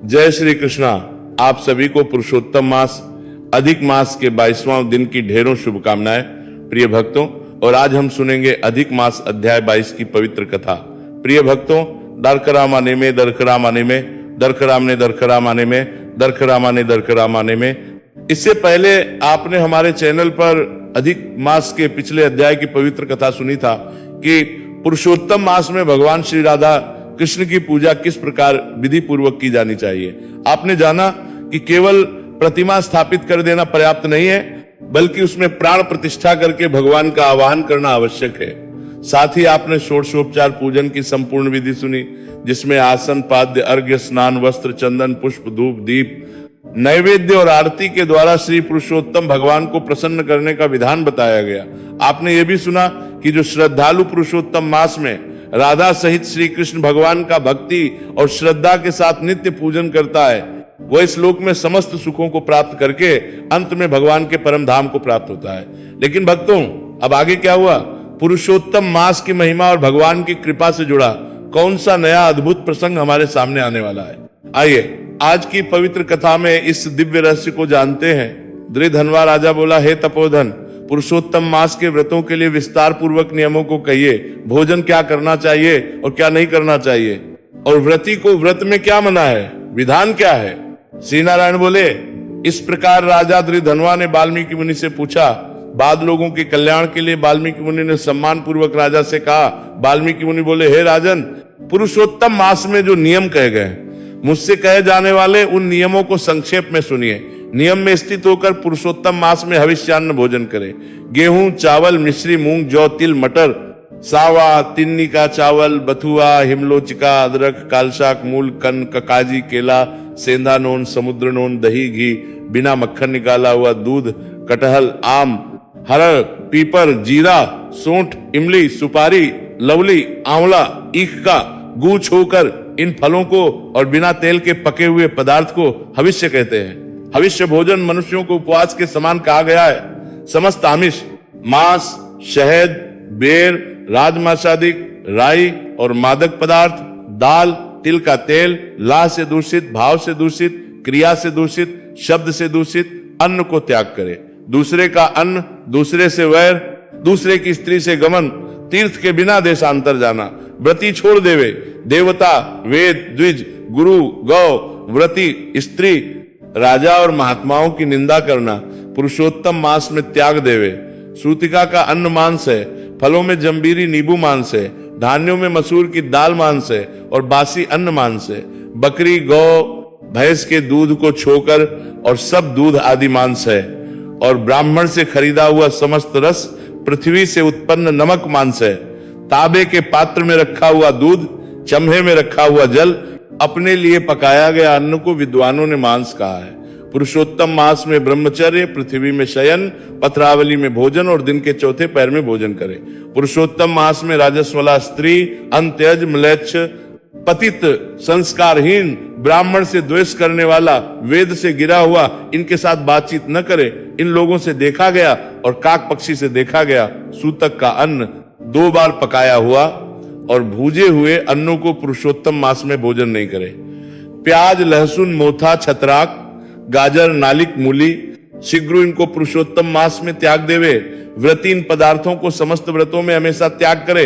जय श्री कृष्णा। आप सभी को पुरुषोत्तम मास अधिक मास के 22वां दिन की ढेरों शुभकामनाएं प्रिय भक्तों। और आज हम सुनेंगे अधिक मास अध्याय 22 की पवित्र कथा। प्रिय भक्तों, दरखराम आने में, दरखराम आने में, दरखराम ने दरखराम आने में, दरखराम आने दरखराम आने में। इससे पहले आपने हमारे चैनल पर अधिक मास के पिछले अध्याय की पवित्र कथा सुनी था कि पुरुषोत्तम मास में भगवान श्री राधा कृष्ण की पूजा किस प्रकार विधि पूर्वक की जानी चाहिए। आपने जाना कि केवल प्रतिमा स्थापित कर देना पर्याप्त नहीं है, बल्कि उसमें प्राण प्रतिष्ठा करके भगवान का आवाहन करना आवश्यक है। साथ ही आपने षोडशोपचार पूजन की संपूर्ण विधि सुनी, जिसमें आसन, पाद्य, अर्घ्य, स्नान, वस्त्र, चंदन, पुष्प, धूप, दीप, नैवेद्य और आरती के द्वारा श्री पुरुषोत्तम भगवान को प्रसन्न करने का विधान बताया गया। आपने ये भी सुना कि जो श्रद्धालु पुरुषोत्तम मास में राधा सहित श्री कृष्ण भगवान का भक्ति और श्रद्धा के साथ नित्य पूजन करता है, वह इस लोक में समस्त सुखों को प्राप्त करके अंत में भगवान के परम धाम को प्राप्त होता है। लेकिन भक्तों, अब आगे क्या हुआ? पुरुषोत्तम मास की महिमा और भगवान की कृपा से जुड़ा कौन सा नया अद्भुत प्रसंग हमारे सामने आने वाला है? आइए आज की पवित्र कथा में इस दिव्य रहस्य को जानते हैं। द्रिधनवा राजा बोला, हे तपोधन, पुरुषोत्तम मास के व्रतों के लिए विस्तार पूर्वक नियमों को कहिए। भोजन क्या करना चाहिए और क्या नहीं करना चाहिए, और व्रती को व्रत में क्या मना है, विधान क्या है? श्री नारायण बोले, इस प्रकार राजा द्रिधनवा ने वाल्मीकि मुनि से पूछा। बाद लोगों के कल्याण के लिए वाल्मीकि मुनि ने सम्मान पूर्वक राजा से कहा। वाल्मीकि मुनि बोले, हे राजन, पुरुषोत्तम मास में जो नियम कहे गए, मुझसे कहे जाने वाले उन नियमों को संक्षेप में सुनिए। नियम में स्थित होकर पुरुषोत्तम मास में हविष्यान्न भोजन करें। गेहूं, चावल, मिश्री, मूंग, जौ, तिल, मटर, सावा, तिन्नी का चावल, बथुआ, हिमलोचिका, अदरक, कालशाक, मूल, कन, ककाजी, केला, सेंधा नोन, समुद्र नोन, दही, घी, बिना मक्खन निकाला हुआ दूध, कटहल, आम, हरड़, पीपर, जीरा, सोंठ, इमली, सुपारी, लवली, आंवला, ईख का गूछ होकर इन फलों को और बिना तेल के पके हुए पदार्थ को हविष्य कहते हैं। हविष्य भोजन मनुष्यों को उपवास के समान कहा गया है। समस्त आमिष, मांस, शहद, बेर, राजमांसादिक, राई और मादक पदार्थ, दाल, तिल का तेल, लाह से दूषित, भाव से दूषित, क्रिया से दूषित, शब्द से दूषित अन्न को त्याग करे। दूसरे का अन्न, दूसरे से वैर, दूसरे की स्त्री से गमन, तीर्थ के बिना देशांतर जाना, व्रती छोड़ देवे, देवता, वेद, द्विज, गुरु, गौ, व्रती, स्त्री, राजा और महात्माओं की निंदा करना पुरुषोत्तम मास में त्याग देवे। सूतिका का अन्न मांस है, फलों में जंबीरी नींबू मांस है, धान्यों में मसूर की दाल मांस है और बासी अन्न मांस है। बकरी, गौ, भैंस के दूध को छोकर और सब दूध आदि मांस है। और ब्राह्मण से खरीदा हुआ समस्त रस, पृथ्वी से उत्पन्न नमक मांस है। तांबे के पात्र में रखा हुआ दूध, चम्हे में रखा हुआ जल, अपने लिए पकाया गया अन्न को विद्वानों ने मांस कहा है। पुरुषोत्तम मास में ब्रह्मचर्य, पृथ्वी में शयन, पत्रावली में भोजन और दिन के चौथे पैर में भोजन करे। पुरुषोत्तम मास में राजस्वला स्त्री, अंत्यज, म्लेच्छ, पतित, संस्कारहीन, ब्राह्मण से द्वेष करने वाला, वेद से गिरा हुआ, इनके साथ बातचीत न करे। इन लोगों से देखा गया और काक पक्षी से देखा गया सूतक का अन्न 2 बार पकाया हुआ और भूजे हुए अन्नों को पुरुषोत्तम मास में भोजन नहीं करे। प्याज, लहसुन, मोथा, छतराक, गाजर, नालिक, मूली, शीघ्र इनको पुरुषोत्तम मास में त्याग देवे। व्रती इन पदार्थों को समस्त व्रतों में हमेशा त्याग करे।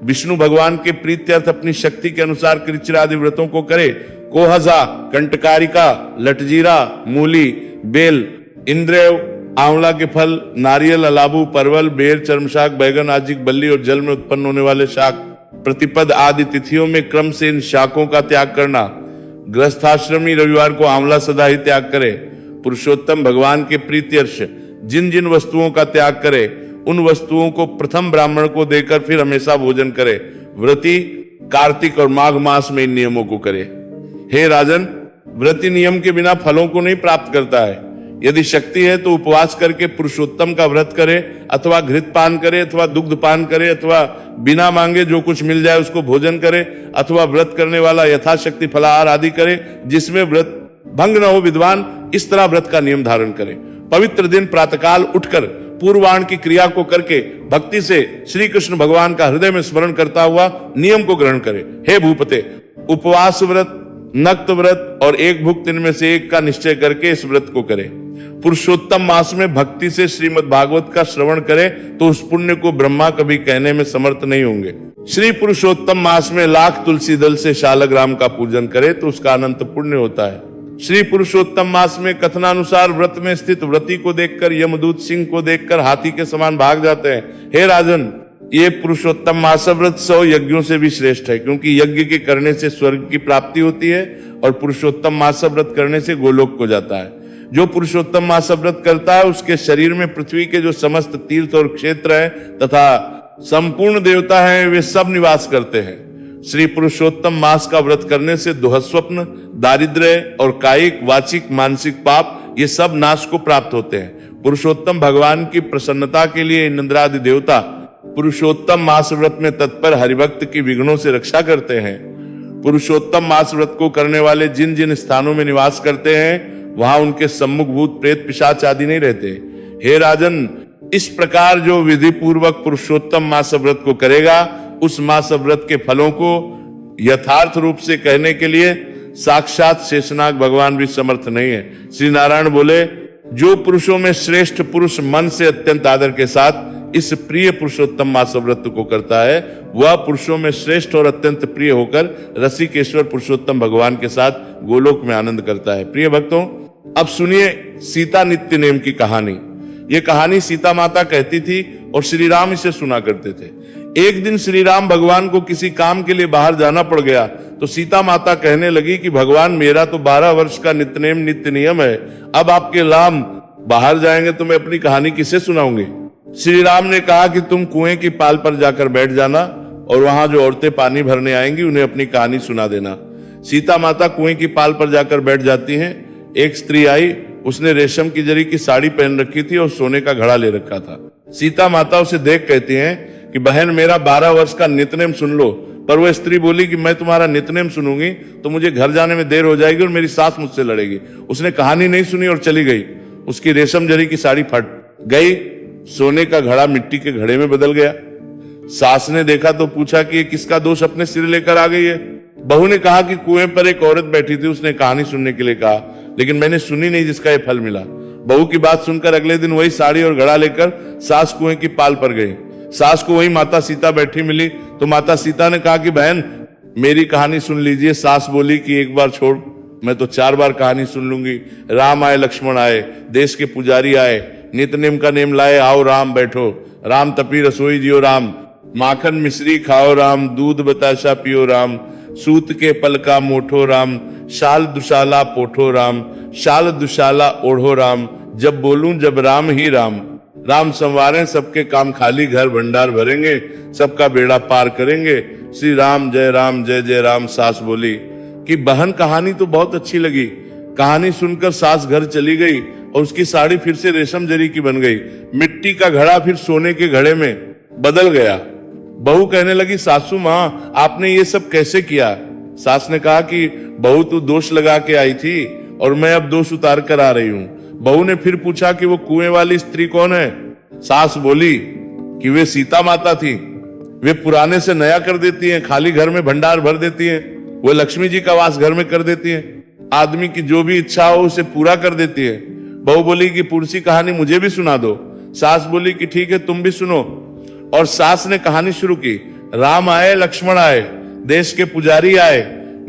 विष्णु भगवान के प्रीत्यर्थ अपनी शक्ति के अनुसार कृच्छ्र आदि व्रतों को करे। कोहजा, कंटकारिका, लटजीरा, मूली, बेल, इंद्रेव, आंवला के फल, नारियल, अलाबू, परवल, बेर, चर्मशाक, बैगन, आजिक, बल्ली और जल में उत्पन्न होने वाले शाक, प्रतिपद आदि तिथियों में क्रम से इन शाकों का त्याग करना। गृहस्थाश्रमी रविवार को आंवला सदा ही त्याग करे। पुरुषोत्तम भगवान के प्रीत्यर्थ जिन जिन वस्तुओं का त्याग करे, उन वस्तुओं को प्रथम ब्राह्मण को देकर फिर हमेशा भोजन करे। व्रती कार्तिक और माघ मास में इन नियमों को करे। हे राजन, व्रती नियम के बिना फलों को नहीं प्राप्त करता है। यदि शक्ति है तो उपवास करके पुरुषोत्तम का व्रत करे, अथवा घृत पान करे, अथवा दुग्ध पान करे, अथवा बिना मांगे जो कुछ मिल जाए उसको भोजन करे, अथवा व्रत करने वाला यथाशक्ति फलाहार आदि करे, जिसमें व्रत भंग न हो। विद्वान इस तरह व्रत का नियम धारण करे। पवित्र दिन प्रातःकाल उठकर पूर्वाण की क्रिया को करके भक्ति से श्री कृष्ण भगवान का हृदय में स्मरण करता हुआ नियम को ग्रहण करे। हे भूपते, उपवास व्रत नक्त व्रत और एक भुक्त इनमें से एक का निश्चय करके इस व्रत को करे। पुरुषोत्तम मास में भक्ति से श्रीमद् भागवत का श्रवण करे तो उस पुण्य को ब्रह्मा कभी कहने में समर्थ नहीं होंगे। श्री पुरुषोत्तम मास में लाख तुलसी दल से शालग्राम का पूजन करे तो उसका अनंत पुण्य होता है। श्री पुरुषोत्तम मास में कथनानुसार व्रत में स्थित व्रती को देखकर यमदूत सिंह को देखकर हाथी के समान भाग जाते हैं। हे राजन, ये पुरुषोत्तम मास व्रत 100 यज्ञों से भी श्रेष्ठ है, क्योंकि यज्ञ के करने से स्वर्ग की प्राप्ति होती है और पुरुषोत्तम मास व्रत करने से गोलोक को जाता है। जो पुरुषोत्तम मास व्रत करता है उसके शरीर में पृथ्वी के जो समस्त तीर्थ और क्षेत्र हैं तथा संपूर्ण देवता हैं वे सब निवास करते हैं। श्री पुरुषोत्तम मास का व्रत करने से दुःस्वप्न, दारिद्र्य और कायिक, वाचिक, मानसिक पाप ये सब नाश को प्राप्त होते हैं। पुरुषोत्तम भगवान की प्रसन्नता के लिए इंद्रादि देवता पुरुषोत्तम मास व्रत में तत्पर हरिभक्त की विघ्नों से रक्षा करते हैं। पुरुषोत्तम मास व्रत को करने वाले जिन जिन स्थानों में निवास करते हैं वहां उनके सम्मुख भूत प्रेत पिशाच आदि नहीं रहते। हे राजन, इस प्रकार जो विधि पूर्वक पुरुषोत्तम मास व्रत को करेगा उस मास व्रत के फलों को यथार्थ रूप से कहने के लिए साक्षात शेषनाग भगवान भी समर्थ नहीं है। श्री नारायण बोले, जो पुरुषों में श्रेष्ठ पुरुष मन से अत्यंत आदर के साथ इस प्रिय पुरुषोत्तम मास व्रत को करता है वह पुरुषों में श्रेष्ठ और अत्यंत प्रिय होकर रसिकेश्वर पुरुषोत्तम भगवान के साथ गोलोक में आनंद करता है। प्रिय भक्तों, अब सुनिए सीता नित्य नेम की कहानी। ये कहानी सीता माता कहती थी और श्री राम इसे सुना करते थे। एक दिन श्री राम भगवान को किसी काम के लिए बाहर जाना पड़ गया तो सीता माता कहने लगी कि भगवान, मेरा तो 12 वर्ष का नित्यनेम नित्य नियम है, अब आपके राम बाहर जाएंगे तो मैं अपनी कहानी किसे सुनाऊंगी। श्री राम ने कहा कि तुम कुएं की पाल पर जाकर बैठ जाना और वहां जो औरतें पानी भरने आएंगी उन्हें अपनी कहानी सुना देना। सीता माता कुएं की पाल पर जाकर बैठ जाती हैं। एक स्त्री आई, उसने रेशम की जरी की साड़ी पहन रखी थी और सोने का घड़ा ले रखा था। सीता माता उसे देख कहती हैं कि बहन, मेरा 12 वर्ष का नित्यनेम सुन लो। पर वह स्त्री बोली कि मैं तुम्हारा नित्यनेम सुनूंगी तो मुझे घर जाने में देर हो जाएगी और मेरी सास मुझसे लड़ेगी। उसने कहानी नहीं सुनी और चली गई। उसकी रेशम जरी की साड़ी फट गई, सोने का घड़ा मिट्टी के घड़े में बदल गया। सास ने देखा तो पूछा कि ये किसका दोष अपने सिर लेकर आ गई है। बहू ने कहा कि कुएं पर एक औरत बैठी थी, उसने कहानी सुनने के लिए कहा, लेकिन मैंने सुनी नहीं जिसका ये फल मिला। बहू की बात सुनकर अगले दिन वही साड़ी और घड़ा लेकर सास कुएं की पाल पर गई। सास को वही माता सीता बैठी मिली तो माता सीता ने कहा कि बहन, मेरी कहानी सुन लीजिए। सास बोली कि एक बार छोड़, मैं तो 4 बार कहानी सुन लूंगी। राम आए, लक्ष्मण आए, देश के पुजारी आए, नित्यनेम का नेम लाए, आओ राम बैठो। राम तपी रसोई जियो राम, माखन मिश्री खाओ राम, दूध बताशा पियो राम, सूत के पल का मोठो राम, शाल दुशाला पोठो राम, शाल दुशाला ओढ़ो राम, जब बोलूं जब राम ही राम। राम संवारें सबके काम खाली, घर भंडार भरेंगे, सबका बेड़ा पार करेंगे। श्री राम जय जय राम। सास बोली कि बहन, कहानी तो बहुत अच्छी लगी। कहानी सुनकर सास घर चली गई और उसकी साड़ी फिर से रेशम जरी की बन गई। मिट्टी का घड़ा फिर सोने के घड़े में बदल गया। बहू कहने लगी, सासू माँ, आपने ये सब कैसे किया? सास ने कहा कि बहू, तू दोष लगा के आई थी और मैं अब दोष उतार कर आ रही हूँ। बहू ने फिर पूछा कि वो कुएं वाली स्त्री कौन है? सास बोली कि वे सीता माता थी। वे पुराने से नया कर देती हैं, खाली घर में भंडार भर देती हैं, वो लक्ष्मी जी का वास घर में कर देती हैं, आदमी की जो भी इच्छा हो उसे पूरा कर देती है। बहू बोली कि पुरसी कहानी मुझे भी सुना दो। सास बोली कि ठीक है, तुम भी सुनो। और सास ने कहानी शुरू की। राम आए, लक्ष्मण आए, देश के पुजारी आए,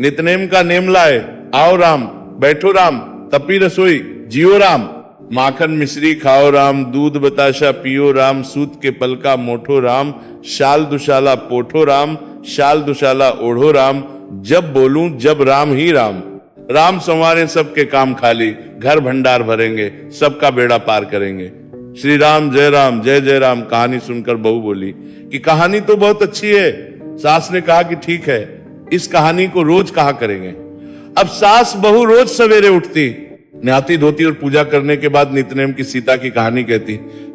नित्यनेम का नेम लाए, आओ राम बैठो राम, तपी रसोई जियो राम, माखन मिश्री खाओ राम, दूध बताशा पियो राम, सूत के पल का मोठो राम, शाल दुशाला पोठो राम, शाल दुशाला ओढ़ो राम, जब बोलूं जब राम ही राम। राम संवारे सबके काम खाली, घर भंडार भरेंगे, सबका बेड़ा पार करेंगे। श्री राम जय जय राम। कहानी सुनकर बहू बोली कि कहानी तो बहुत अच्छी है। सास ने कहा कि ठीक है, इस कहानी को रोज कहा करेंगे। अब सास बहू रोज सवेरे उठती, नहाती धोती और पूजा करने के बाद नित्यनेम की सीता की कहानी कहती।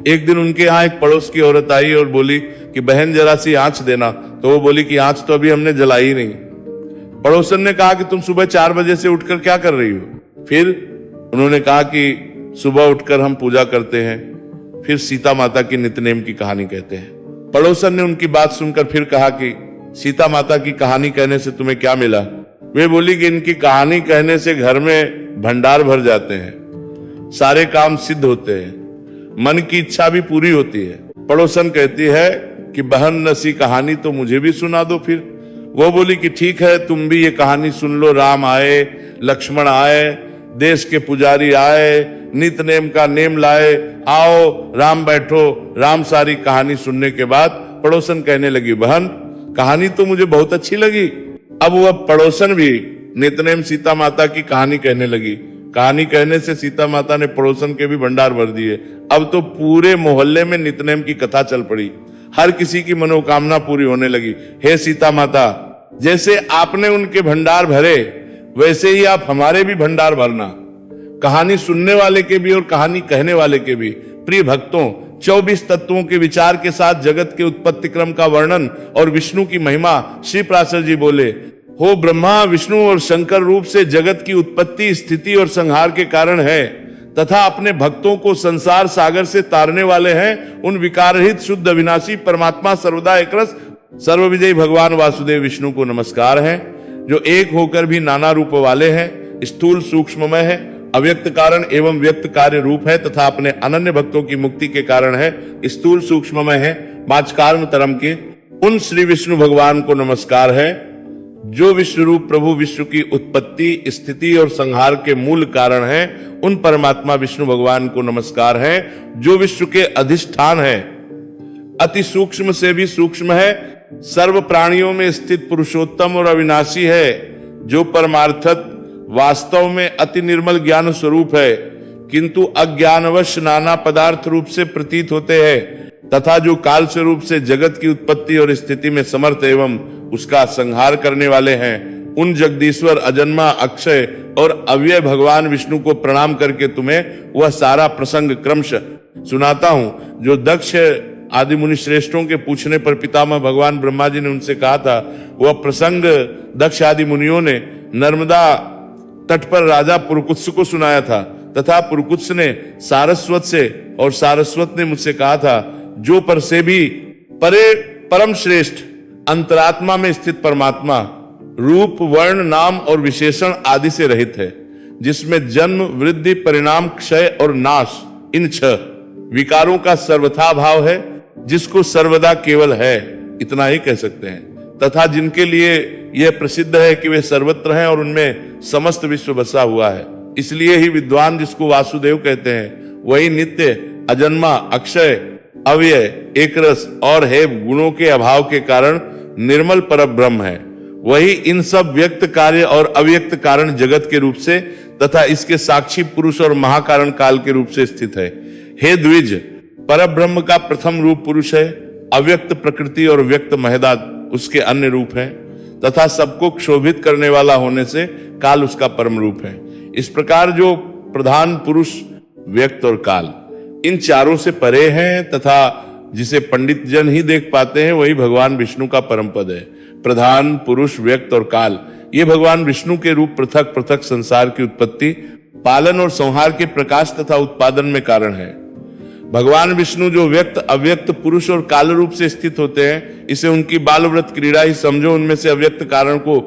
एक दिन उनके यहाँ एक पड़ोस की औरत आई और बोली कि बहन, जरा सी आंच देना। तो वो बोली कि आंच तो अभी हमने जलाई नहीं। पड़ोसन ने कहा कि तुम सुबह 4 बजे से उठकर क्या कर रही हो? फिर उन्होंने कहा कि सुबह उठकर हम पूजा करते हैं। फिर सीता माता की नित्यनेम की कहानी कहते हैं। पड़ोसन ने उनकी बात सुनकर फिर कहा कि सीता माता की कहानी कहने से तुम्हें क्या मिला? वे बोली कि इनकी कहानी कहने से घर में भंडार भर जाते हैं, सारे काम सिद्ध होते हैं, मन की इच्छा भी पूरी होती है। पड़ोसन कहती है कि बहन नसी कहानी तो मुझे भी सुना दो फिर। वो बोली कि ठीक है, तुम भी ये कहानी सुन लो। राम आए, लक्ष्मण आए, देश के पुजारी आए, नित नेम का नेम लाए, आओ राम बैठो। राम सारी कहानी सुनने के बाद पड़ोसन कहने लगी, बहन कहानी तो मुझे बहुत अच्छी लगी। अब वह पड़ोसन भी नितनेम सीता माता की कहानी कहने लगी। कहानी कहने से सीता माता ने पड़ोसन के भी भंडार भर दिए। अब तो पूरे मोहल्ले में नितनेम की कथा चल पड़ी, हर किसी की मनोकामना पूरी होने लगी। हे सीता माता, जैसे आपने उनके भंडार भरे वैसे ही आप हमारे भी भंडार भरना, कहानी सुनने वाले के भी और कहानी कहने वाले के भी। प्रिय भक्तों, 24 तत्वों के विचार के साथ जगत के उत्पत्ति क्रम का वर्णन और विष्णु की महिमा श्री प्राचर जी बोले, हो ब्रह्मा विष्णु और शंकर रूप से जगत की उत्पत्ति, स्थिति और संहार के कारण है तथा अपने भक्तों को संसार सागर से तारने वाले हैं। उन विकार रहित शुद्ध अविनाशी परमात्मा सर्वदा एक रस सर्वविजयी भगवान वासुदेव विष्णु को नमस्कार है, जो एक होकर भी नाना रूप वाले हैं, स्थूल सूक्ष्ममय है, अव्यक्त कारण एवं व्यक्त कार्य रूप है तथा अपने अनन्य भक्तों की मुक्ति के कारण है। स्थूल सूक्ष्ममय है, माचकार्म तरम के उन श्री विष्णु भगवान को नमस्कार है, जो विश्व रूप प्रभु विश्व की उत्पत्ति, स्थिति और संहार के मूल कारण है। उन परमात्मा विष्णु भगवान को नमस्कार है, जो विश्व के अधिष्ठान है, अति सूक्ष्म से भी सूक्ष्म है, सर्व प्राणियों में स्थित पुरुषोत्तम और अविनाशी है, जो परमार्थत वास्तव में अति निर्मल ज्ञान स्वरूप है, किंतु अज्ञानवश नाना पदार्थ रूप से प्रतीत होते हैं, तथा जो काल स्वरूप से जगत की उत्पत्ति और स्थिति में समर्थ एवं उसका संहार करने वाले हैं। उन जगदीश्वर, अजन्मा, अक्षय और अव्यय भगवान विष्णु को प्रणाम करके तुम्हें वह सारा प्रसंग क्रमश सुनाता हूं, जो दक्ष आदि मुनि श्रेष्ठों के पूछने पर पितामह भगवान ब्रह्मा जी ने उनसे कहा था। वह प्रसंग दक्ष आदि मुनियों ने नर्मदा तट पर राजा पुरकुत्स को सुनाया था, तथा पुरकुत्स ने सारस्वत से और सारस्वत ने मुझसे कहा था, जो पर से भी परे परम श्रेष्ठ अंतरात्मा में स्थित परमात्मा रूप, वर्ण, नाम और विशेषण आदि से रहित है, जिसमें जन्म, वृद्धि, परिणाम, क्षय और नाश इन 6 विकारों का सर्वथा भाव है, जिसको सर्वदा केवल है, इतना ही कह सकते हैं, तथा जिनके लिए यह प्रसिद्ध है कि वे सर्वत्र हैं और उनमें समस्त विश्व बसा हुआ है। इसलिए ही विद्वान जिसको वासुदेव कहते हैं, वही नित्य, अजन्मा, अक्षय, अव्यय, एकरस और है गुणों के अभाव के कारण निर्मल परब्रह्म है। वही इन सब व्यक्त कार्य और अव्यक्त कारण जगत के रूप से तथा इसके साक्षी पुरुष और महाकारण काल के रूप से स्थित है। हे द्विज, परब्रह्म का प्रथम रूप पुरुष है, अव्यक्त प्रकृति और व्यक्त महदा उसके अन्य रूप है, तथा सबको क्षोभित करने वाला होने से काल उसका परम रूप है। इस प्रकार जो प्रधान पुरुष, व्यक्त और काल इन चारों से परे हैं तथा जिसे पंडित जन ही देख पाते हैं, वही भगवान विष्णु का परम पद है। प्रधान पुरुष, व्यक्त और काल ये भगवान विष्णु के रूप पृथक पृथक संसार की उत्पत्ति, पालन और संहार के प्रकाश तथा उत्पादन में कारण है। भगवान विष्णु जो व्यक्त, अव्यक्त, पुरुष और काल रूप से स्थित होते हैं, इसे उनकी बालव्रत क्रीड़ा ही समझो। उनमें से अव्यक्त कारण को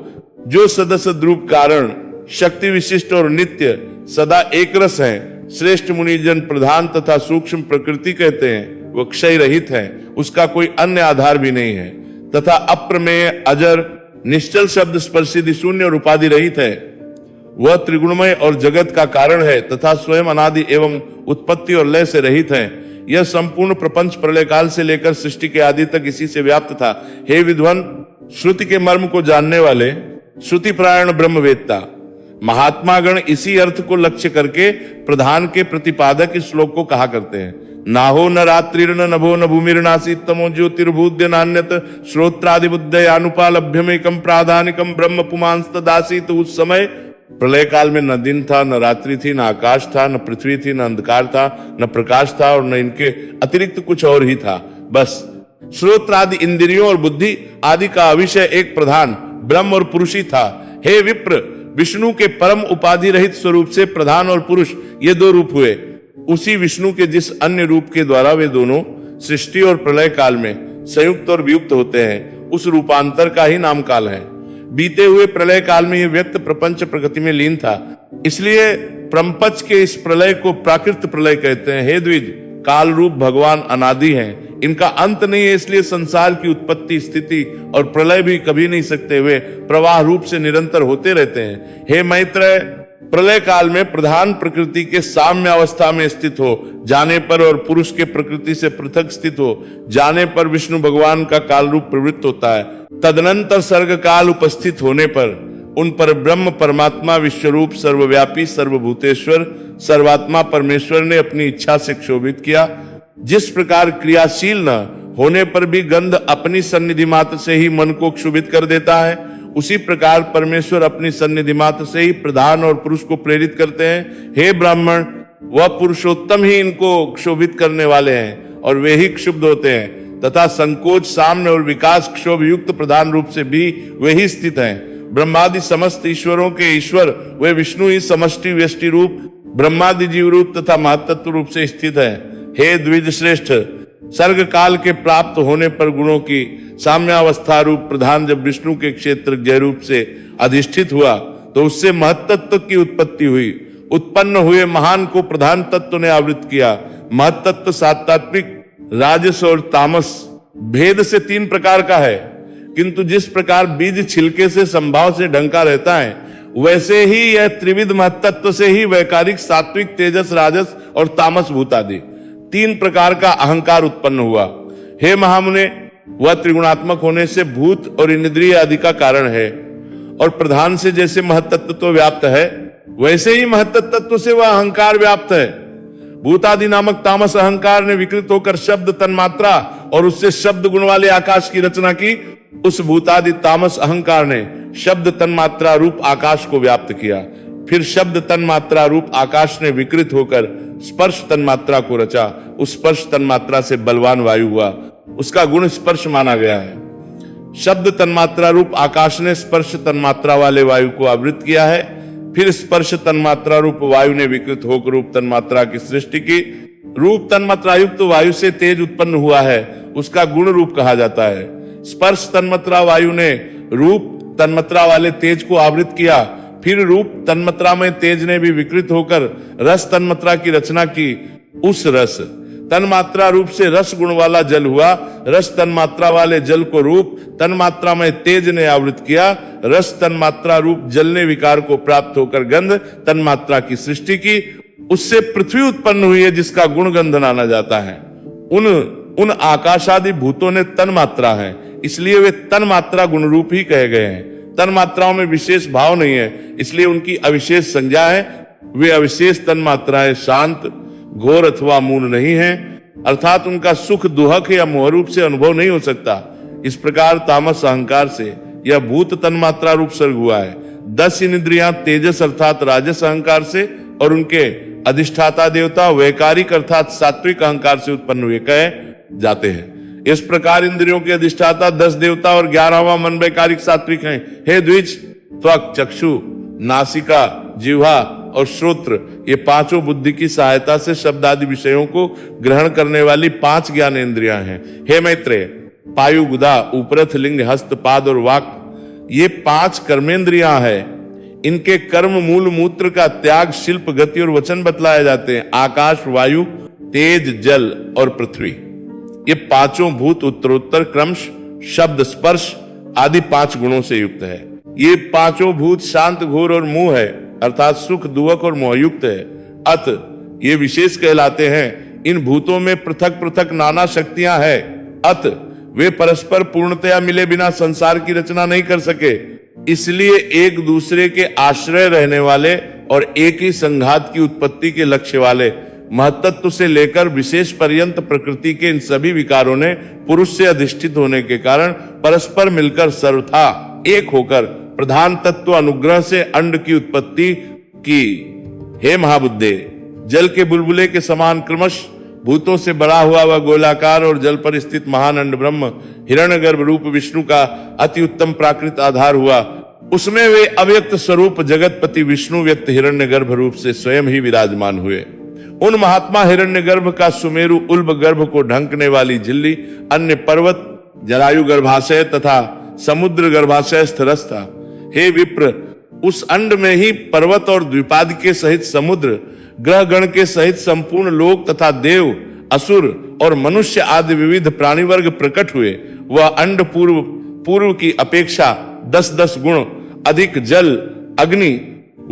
जो सदसद रूप कारण, शक्ति विशिष्ट और नित्य सदा एक रस है, श्रेष्ठ मुनिजन प्रधान तथा सूक्ष्म प्रकृति कहते हैं, वह क्षय रहित है, उसका कोई अन्य आधार भी नहीं है, तथा अप्रमेय, अजर, निश्चल शब्द स्पर्शी शून्य और उपाधि रहित है। वह त्रिगुणमय और जगत का कारण है तथा स्वयं अनादि एवं उत्पत्ति और लय से रहित है। यह संपूर्ण प्रपंच प्रलय काल से लेकर सृष्टि के आदि तक इसी से व्याप्त था। हे विद्वान, श्रुति के मर्म को जानने वाले, श्रुति प्रायण ब्रह्मवेत्ता महात्मागण इसी अर्थ को लक्ष्य करके प्रधान के प्रतिपादक इस श्लोक को कहा करते हैं। नाहो न रात्रिर्न नभो न भूमिर्नासीत् तमो ज्योतिर्भूद्य नान्यत श्रोत्रादि बुद्धयानुपालभ्यमेकं प्राधानिकं ब्रह्म पुमांस्तदासीत। उस समय प्रलय काल में न दिन था, न रात्रि थी, न आकाश था, न पृथ्वी थी, न अंधकार था, न प्रकाश था और न इनके अतिरिक्त कुछ और ही था। बस श्रोत्र आदि इंद्रियों और बुद्धि आदि का अविषय एक प्रधान ब्रह्म और पुरुष ही था। हे विप्र, विष्णु के परम उपाधि रहित स्वरूप से प्रधान और पुरुष ये 2 रूप हुए। उसी विष्णु के जिस अन्य रूप के द्वारा वे दोनों सृष्टि और प्रलय काल में संयुक्त और वियुक्त होते हैं, उस रूपांतर का ही नाम काल है। बीते हुए प्रलय काल में यह व्यक्त प्रपंच प्रकृति में लीन था, इसलिए प्रपंच के इस प्रलय को प्राकृत प्रलय कहते हैं। हे द्विज, काल रूप भगवान अनादि हैं, इनका अंत नहीं है, इसलिए संसार की उत्पत्ति, स्थिति और प्रलय भी कभी नहीं सकते हुए प्रवाह रूप से निरंतर होते रहते हैं। हे मैत्रेय, प्रलय काल में प्रधान प्रकृति के साम्य अवस्था में स्थित हो जाने पर और पुरुष के प्रकृति से पृथक स्थित हो जाने पर विष्णु भगवान का काल रूप प्रवृत्त होता है। तदनंतर सर्ग काल उपस्थित होने पर उन पर ब्रह्म परमात्मा विश्वरूप सर्वव्यापी सर्वभूतेश्वर सर्वात्मा परमेश्वर ने अपनी इच्छा से क्षोभित किया। जिस प्रकार क्रियाशील न होने पर भी गंध अपनी सन्निधि मात्र से ही मन को क्षोभित कर देता है, उसी प्रकार परमेश्वर अपनी सन्निधि मात्र से ही प्रधान और पुरुष को प्रेरित करते हैं। हे ब्राह्मण, वह पुरुषोत्तम ही इनको क्षोभित करने वाले हैं और वे ही क्षुब्ध होते हैं तथा संकोच, साम्य और विकास क्षोभ युक्त प्रधान रूप से भी वे ही स्थित हैं। ब्रह्मादि समस्त ईश्वरों के ईश्वर वे विष्णु ही समष्टि व्यष्टि रूप, ब्रह्मादि जीव रूप तथा महत्त्व रूप से स्थित है। हे द्विज श्रेष्ठ, सर्ग काल के प्राप्त होने पर गुणों की साम्यावस्था रूप प्रधान जब विष्णु के क्षेत्र जय रूप से अधिष्ठित हुआ तो उससे महत्तत्व की उत्पत्ति हुई। उत्पन्न हुए महान को प्रधान तत्व ने आवृत किया। महत्तत्व सात्विक, राजस और तामस भेद से 3 प्रकार का है, किंतु जिस प्रकार बीज छिलके से संभाव से ढंका रहता है वैसे ही यह त्रिविध महत्तत्व से ही वैकारिक, सात्विक, तेजस, राजस और तामस भूतादि 3 प्रकार का अहंकार उत्पन्न हुआ। हे महामुने, वह त्रिगुणात्मक होने से भूत और इंद्रिय आदि का कारण है और प्रधान से जैसे महत्तत्व तो व्याप्त है वैसे ही महत्तत्व से वह अहंकार व्याप्त है। भूतादि नामक तामस अहंकार ने विकृत होकर शब्द तन्मात्रा और उससे शब्द गुण वाले आकाश की रचना की। उस भूतादि तामस अहंकार ने शब्द तन्मात्रा रूप आकाश को व्याप्त किया। फिर शब्द तन्मात्रा रूप आकाश ने विकृत होकर स्पर्श तन्मात्रा को रचा। उस स्पर्श तन्मात्रा से बलवान वायु हुआ, उसका गुण स्पर्श माना गया है। शब्द तन्मात्रा रूप आकाश ने स्पर्श तन्मात्रा वाले वायु को आवृत किया है। फिर स्पर्श तन्मात्रा रूप वायु ने विकृत होकर रूप तन्मात्रा की सृष्टि की। रूप तन्मात्रा युक्त वायु से तेज उत्पन्न हुआ है, उसका गुण रूप कहा जाता है। स्पर्श तन्मात्रा वायु ने रूप तन्मात्रा वाले तेज को आवृत किया। फिर रूप तन्मात्रा में तेज ने भी विकृत होकर रस तन्मात्रा की रचना की। उस रस तन्मात्रा रूप से रस गुण वाला जल हुआ। रस तन्मात्रा वाले जल को रूप तन्मात्रा में तेज ने आवृत किया। रस तन्मात्रा रूप जल ने विकार को प्राप्त होकर गंध तन्मात्रा की सृष्टि की। उससे पृथ्वी उत्पन्न हुई है, जिसका गुण गंध माना जाता है। उन आकाशादि भूतों ने तन्मात्रा है, इसलिए वे तन्मात्रा गुण रूप ही कहे गए हैं। तन्मात्राओं में विशेष भाव नहीं है, इसलिए उनकी अविशेष संज्ञा है। वे अविशेष तन्मात्राएं शांत, घोर अथवा मूल नहीं है, अर्थात उनका सुख दुहक या मोहरूप से अनुभव नहीं हो सकता। इस प्रकार तामस अहंकार से यह भूत तन्मात्रा रूप सर्ग हुआ है। 10 इंद्रियां तेजस अर्थात राजस अहंकार से और उनके अधिष्ठाता देवता वैकारिक अर्थात सात्विक अहंकार से उत्पन्न हुए कहे जाते हैं। इस प्रकार इंद्रियों के अधिष्ठाता 10 देवता और 11वां मन वैकारिक सात्विक हैं। हे द्विज, त्वक, चक्षु, नासिका, जिह्वा और श्रोत्र ये 5 बुद्धि की सहायता से शब्द आदि विषयों को ग्रहण करने वाली 5 ज्ञान इंद्रियां हैं। हे मैत्रेय, पायु, गुदा, उपरथ, लिंग, हस्त, पाद और वाक ये 5 कर्मेंद्रियां हैं। इनके कर्म मूल मूत्र का त्याग, शिल्प, गति और वचन बतलाए जाते हैं। आकाश, वायु, तेज, जल और पृथ्वी ये 5 भूत उत्तरोत्तर क्रमश शब्द, स्पर्श आदि 5 गुणों से युक्त है। ये 5 भूत शांत, घोर और मोह है, अर्थात सुख, दुहक और मोहयुक्त है। अत ये विशेष कहलाते हैं। इन भूतों में पृथक पृथक नाना शक्तियां हैं। अत वे परस्पर पूर्णतया मिले बिना संसार की रचना नहीं कर सके, इसलिए एक दूसरे के आश्रय रहने वाले और एक ही संघात की उत्पत्ति के लक्ष्य वाले महत्त्व से लेकर विशेष पर्यंत प्रकृति के इन सभी विकारों ने पुरुष से अधिष्ठित होने के कारण परस्पर मिलकर सर्वथा एक होकर प्रधान तत्व अनुग्रह से अंड की उत्पत्ति की। हे महाबुद्धे, जल के बुलबुले के समान क्रमश भूतों से बड़ा हुआ वह गोलाकार और जल पर स्थित महान अंड ब्रह्म हिरण्यगर्भ रूप विष्णु का अति उत्तम प्राकृत आधार हुआ। उसमें वे अव्यक्त स्वरूप जगतपति विष्णु व्यक्त हिरण्यगर्भ रूप से स्वयं ही विराजमान हुए। उन महात्मा हिरण्यगर्भ का सुमेरु उल्ब गर्भ को ढंकने वाली झिल्ली, अन्य पर्वत, जरायु गर्भाशय तथा समुद्र गर्भाशय स्थिरस्थ था। हे विप्र, उस अंड में ही पर्वत और द्विपाद के सहित समुद्र, ग्रह गण के सहित संपूर्ण लोक तथा देव, असुर और मनुष्य आदि विविध प्राणी वर्ग प्रकट हुए। वह अंड पूर्व की अपेक्षा 10-10 गुण अधिक जल, अग्नि,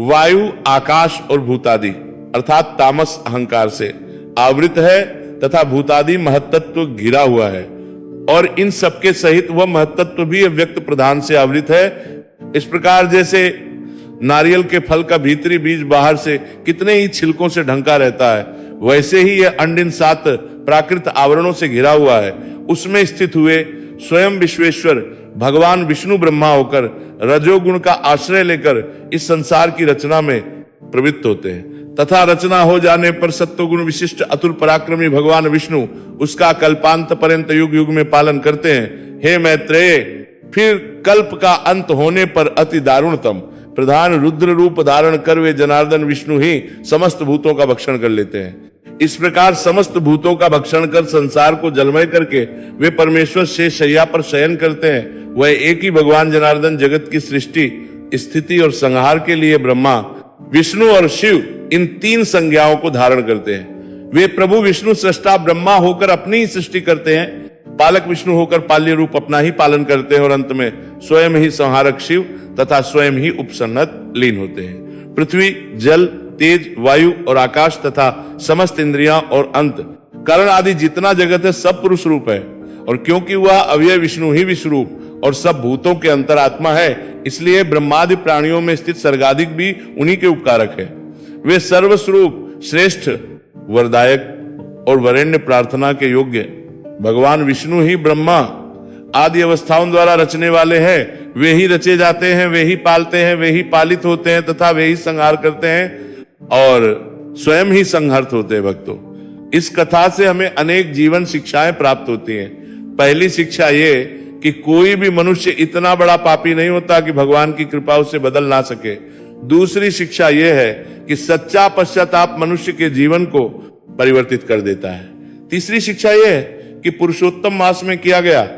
वायु, आकाश और भूतादि अर्थात तामस अहंकार से आवृत है तथा भूतादि महत्तत्व घिरा हुआ है, और इन सबके सहित वह महत्तत्व भी व्यक्त प्रधान से आवृत है। इस प्रकार जैसे नारियल के फल का भीतरी बीज बाहर से कितने ही छिलकों से ढंका रहता है, वैसे ही यह अंड इन 7 प्राकृत आवरणों से घिरा हुआ है। उसमें स्थित हुए स्वयं विश्वेश्वर भगवान विष्णु ब्रह्मा होकर रजोगुण का आश्रय लेकर इस संसार की रचना में प्रवृत्त होते हैं, तथा रचना हो जाने पर सत्वगुण विशिष्ट अतुल पराक्रमी भगवान विष्णु उसका कल्पांत पर्यंत युग युग में पालन करते हैं। हे मैत्रेय, फिर कल्प का अंत होने पर अति दारुणतम प्रधान रुद्र रूप धारण कर वे जनार्दन विष्णु ही समस्त भूतों का भक्षण कर लेते हैं। इस प्रकार समस्त भूतों का भक्षण कर संसार को जलमय करके वे परमेश्वर से शैया पर शयन करते हैं। वह एक ही भगवान जनार्दन जगत की सृष्टि, स्थिति और संहार के लिए ब्रह्मा, विष्णु और शिव इन 3 संज्ञाओं को धारण करते हैं। वे प्रभु विष्णु सृष्टा ब्रह्मा होकर अपनी ही सृष्टि करते हैं, पालक विष्णु होकर पाल्य रूप अपना ही पालन करते हैं, और अंत में स्वयं ही संहारक शिव तथा स्वयं ही उपसन्नत लीन होते हैं। पृथ्वी, जल, तेज, वायु और आकाश तथा समस्त इंद्रियां और अंत कर्ण आदि जितना जगत है सब पुरुष रूप है, और क्योंकि वह अव्यय विष्णु ही विश्वरूप और सब भूतों के अंतरात्मा है, इसलिए ब्रह्मादि प्राणियों में स्थित सर्गाधिक भी उन्हीं के उपकारक है। वे सर्वस्वरूप, श्रेष्ठ, वरदायक और वरेण्य प्रार्थना के योग्य भगवान विष्णु ही ब्रह्मा आदि अवस्थाओं द्वारा रचने वाले हैं। वे ही रचे जाते हैं, वे ही पालते हैं, वे ही पालित होते हैं तथा वे ही संहार करते हैं और स्वयं ही संहर्त होते हैं। भक्तों, इस कथा से हमें अनेक जीवन शिक्षाएं प्राप्त होती हैं। पहली शिक्षा ये कि कोई भी मनुष्य इतना बड़ा पापी नहीं होता कि भगवान की कृपा उसे बदल ना सके। दूसरी शिक्षा यह है कि सच्चा पश्चाताप मनुष्य के जीवन को परिवर्तित कर देता है। तीसरी शिक्षा यह है कि पुरुषोत्तम मास में किया गया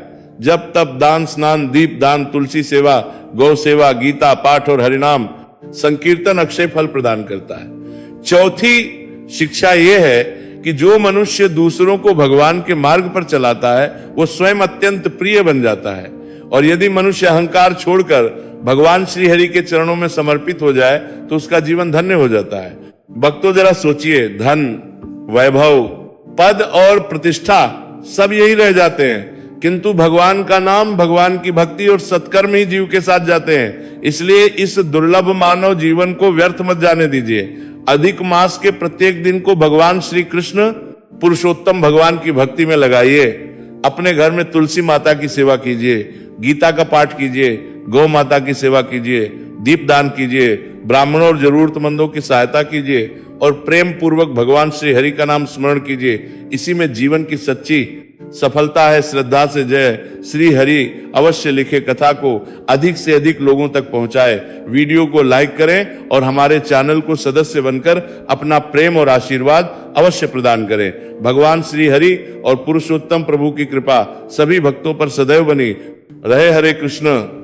जब तब दान, स्नान, दीप दान, तुलसी सेवा, गौ सेवा, गीता पाठ और हरिनाम संकीर्तन अक्षय फल प्रदान करता है। चौथी शिक्षा यह है कि जो मनुष्य दूसरों को भगवान के मार्ग पर चलाता है वो स्वयं अत्यंत प्रिय बन जाता है, और यदि मनुष्य अहंकार छोड़कर भगवान श्री हरि के चरणों में समर्पित हो जाए तो उसका जीवन धन्य हो जाता है। भक्तों, जरा सोचिए, धन, वैभव, पद और प्रतिष्ठा सब यही रह जाते हैं, किंतु भगवान का नाम, भगवान की भक्ति और सत्कर्म ही जीव के साथ जाते हैं। इसलिए इस दुर्लभ मानव जीवन को व्यर्थ मत जाने दीजिए। अधिक मास के प्रत्येक दिन को भगवान श्री कृष्ण पुरुषोत्तम भगवान की भक्ति में लगाइए। अपने घर में तुलसी माता की सेवा कीजिए, गीता का पाठ कीजिए, गौ माता की सेवा कीजिए, दीप दान कीजिए, ब्राह्मणों और जरूरतमंदों की सहायता कीजिए और प्रेम पूर्वक भगवान श्री हरि का नाम स्मरण कीजिए। इसी में जीवन की सच्ची सफलता है। श्रद्धा से जय श्री हरि अवश्य लिखे कथा को अधिक से अधिक लोगों तक पहुंचाए। वीडियो को लाइक करें और हमारे चैनल को सदस्य बनकर अपना प्रेम और आशीर्वाद अवश्य प्रदान करें। भगवान श्री हरि और पुरुषोत्तम प्रभु की कृपा सभी भक्तों पर सदैव बनी रहे। हरे कृष्ण।